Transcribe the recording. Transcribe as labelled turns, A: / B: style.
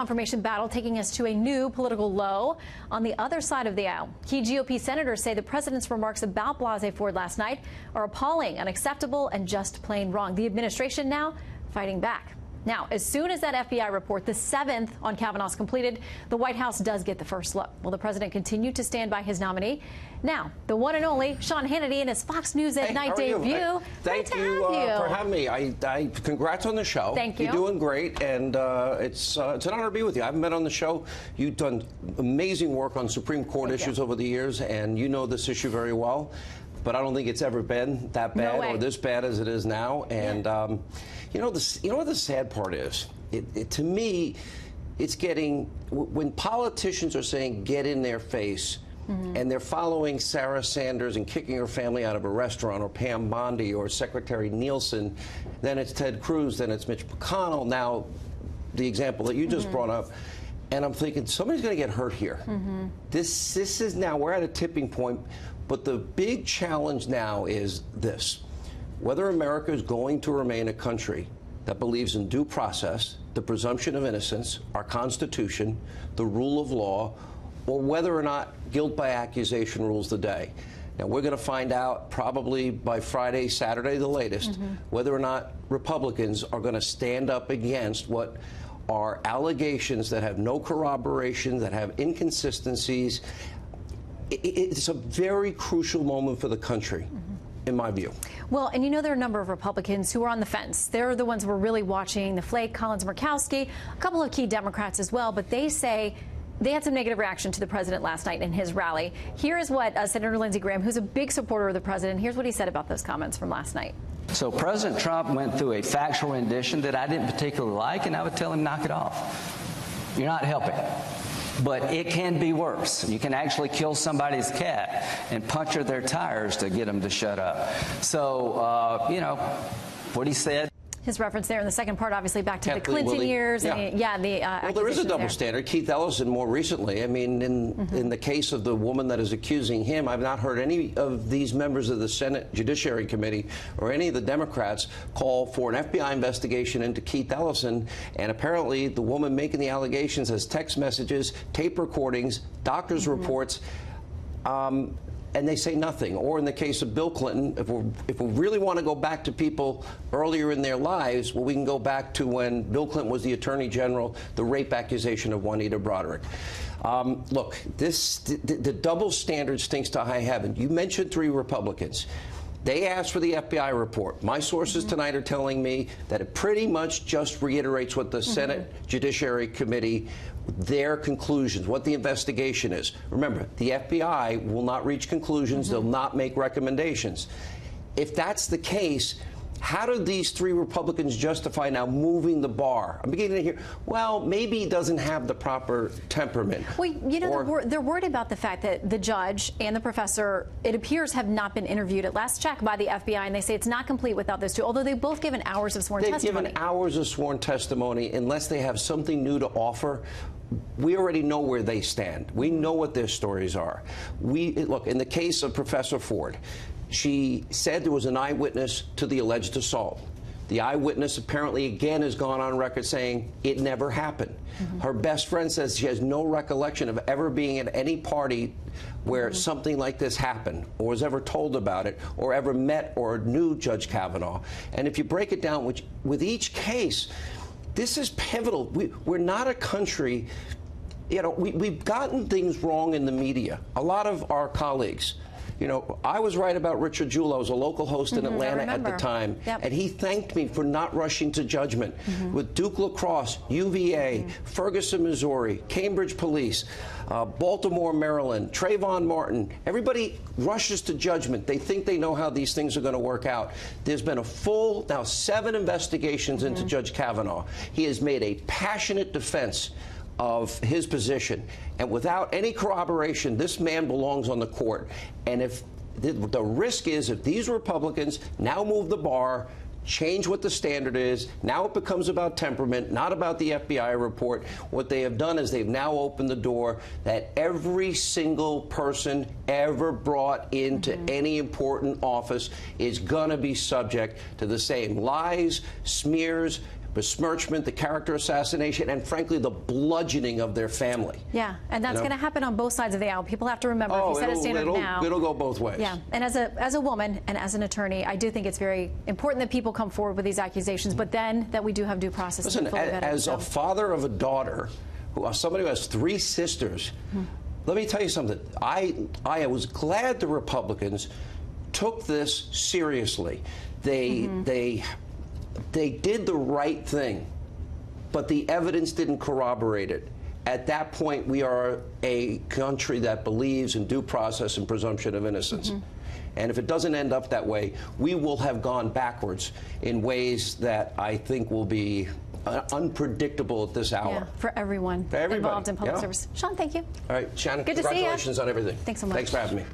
A: Confirmation battle taking us to a new political low on the other side of the aisle. Key GOP senators say the president's remarks about Blasey Ford last night are appalling, unacceptable, and just plain wrong. The administration now fighting back. Now, as soon as that FBI report, the 7th on Kavanaugh's completed, the White House does get the first look. Will the president continue to stand by his nominee? Now, the one and only Sean Hannity in his Fox News at Night debut.
B: Thank you for having me. I congrats on the show.
A: Thank you.
B: You're doing great, and it's an honor to be with you. I haven't been on the show. You've done amazing work on Supreme Court issues over the years, and you know this issue very well. But I don't think it's ever been that bad or this bad as it is now. And you know what the sad part is? To me, it's getting, when politicians are saying get in their face, and they're following Sarah Sanders and kicking her family out of a restaurant, or Pam Bondi, or Secretary Nielsen, then it's Ted Cruz, then it's Mitch McConnell, now the example that you just brought up. And I'm thinking, somebody's going to get hurt here. This is now, we're at a tipping point. But the big challenge now is this: whether America is going to remain a country that believes in due process, the presumption of innocence, our Constitution, the rule of law, or whether or not guilt by accusation rules the day. Now, we're going to find out probably by Friday, Saturday, the latest, whether or not Republicans are going to stand up against what are allegations that have no corroboration, that have inconsistencies. It's a very crucial moment for the country, in my view.
A: Well, and you know there are a number of Republicans who are on the fence. They're the ones who are really watching the Flake, Collins, Murkowski, a couple of key Democrats as well, but they say they had some negative reaction to the president last night in his rally. Here is what Senator Lindsey Graham, who's a big supporter of the president, here's what he said about those comments from last night.
C: So President Trump went through a factual rendition that I didn't particularly like, and I would tell him, knock it off. You're not helping. But it can be worse. You can actually kill somebody's cat and puncture their tires to get them to shut up. So, you know, what he said.
A: His reference there in the second part, obviously, back to the Clinton years. And
B: well, there is a double standard. Keith Ellison, more recently, I mean, in the case of the woman that is accusing him, I've not heard any of these members of the Senate Judiciary Committee or any of the Democrats call for an FBI investigation into Keith Ellison. And apparently, the woman making the allegations has text messages, tape recordings, doctor's reports. And they say nothing. Or in the case of Bill Clinton, if we really want to go back to people earlier in their lives, well, we can go back to when Bill Clinton was the Attorney General, the rape accusation of Juanita Broderick. Look, the double standard stinks to high heaven. You mentioned 3 Republicans. They asked for the FBI report. My sources tonight are telling me that it pretty much just reiterates what the Senate Judiciary Committee, their conclusions, what the investigation is. Remember, the FBI will not reach conclusions. They'll not make recommendations. If that's the case, how do these 3 Republicans justify now moving the bar? I'm beginning to hear, well, maybe he doesn't have the proper temperament.
A: Well, you know, they're worried about the fact that the judge and the professor, it appears, have not been interviewed at last check by the FBI, and they say it's not complete without those 2, although they've both given hours of sworn testimony.
B: They've given hours of sworn testimony. Unless they have something new to offer, we already know where they stand. We know what their stories are. Look, in the case of Professor Ford, she said there was an eyewitness to the alleged assault. The eyewitness apparently again has gone on record saying it never happened. Her best friend says she has no recollection of ever being at any party where something like this happened, or was ever told about it, or ever met or knew Judge Kavanaugh. And if you break it down with each case, this is pivotal. We're not a country, you know, we've gotten things wrong in the media. A lot of our colleagues. You know, I was right about Richard Jewell. I was a local host in Atlanta at the time, and he thanked me for not rushing to judgment. With Duke Lacrosse, UVA, Ferguson, Missouri, Cambridge Police, Baltimore, Maryland, Trayvon Martin, everybody rushes to judgment. They think they know how these things are going to work out. There's been a full, now 7 investigations into Judge Kavanaugh. He has made a passionate defense of his position, and without any corroboration, this man belongs on the court. And if the risk is, if these Republicans now move the bar, change what the standard is, now it becomes about temperament, not about the FBI report. What they have done is they've now opened the door that every single person ever brought into any important office is going to be subject to the same lies, smears, besmirchment, the character assassination, and frankly, the bludgeoning of their family.
A: Yeah, and that's going to happen on both sides of the aisle. People have to remember, if you set a standard now.
B: It'll go both ways.
A: Yeah, and as a woman and as an attorney, I do think it's very important that people come forward with these accusations, but then that we do have due process.
B: Listen, as a father of a daughter, somebody who has 3 sisters, let me tell you something. I was glad the Republicans took this seriously. They did the right thing, but the evidence didn't corroborate it. At that point, we are a country that believes in due process and presumption of innocence. And if it doesn't end up that way, we will have gone backwards in ways that I think will be unpredictable at this hour.
A: Yeah, for everyone involved in public service. Sean, thank you.
B: All right, Shannon,
A: good to see you.
B: Congratulations on everything.
A: Thanks so much.
B: Thanks for having me.